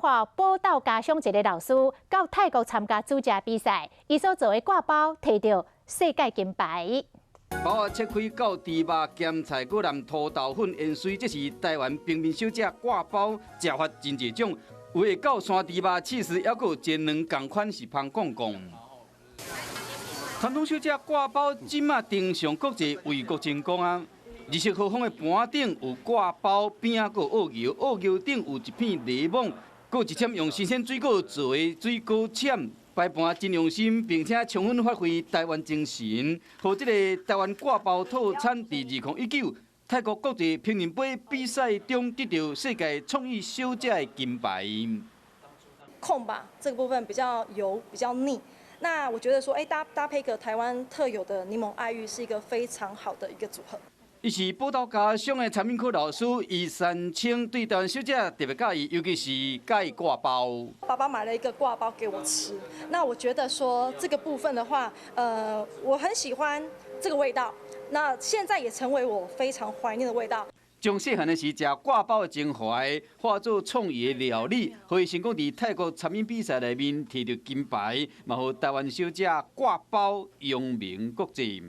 看宝岛家乡一个老师到泰国参加煮食比赛，伊所做的挂包摕到世界金牌。包啊切开到猪肉、咸菜、果然土豆粉、盐水，这是台湾平民小姐挂包食法真侪种，有的到山猪肉、刺丝，还有煎卵同款是芳讲讲。传统小姐挂包即马登上国际为国争光啊！20号方的盘顶有挂包，边啊有澳牛，澳牛顶有一片柠檬，有一点用新鲜水果做的水果签。摆盘真用心，并且充分发挥台湾精神，和这个台湾挂包套餐伫2019泰国国际乒乓杯比赛中得到世界创意小姐的金牌。控吧这个部分比较油，比较腻。那我觉得说，搭配个台湾特有的柠檬爱玉是一个非常好的一个组合。伊是宝岛家乡的产品科老师，伊山青对台湾小姐特别介意，尤其是介意挂包。爸爸买了一个挂包给我吃，那我觉得说这个部分的话，我很喜欢这个味道，那现在也成为我非常怀念的味道。将细汉的时食挂包的情怀化作创意的料理，可以成功伫泰国餐饮比赛内面摕到金牌，嘛，互台湾小姐挂包扬名国际。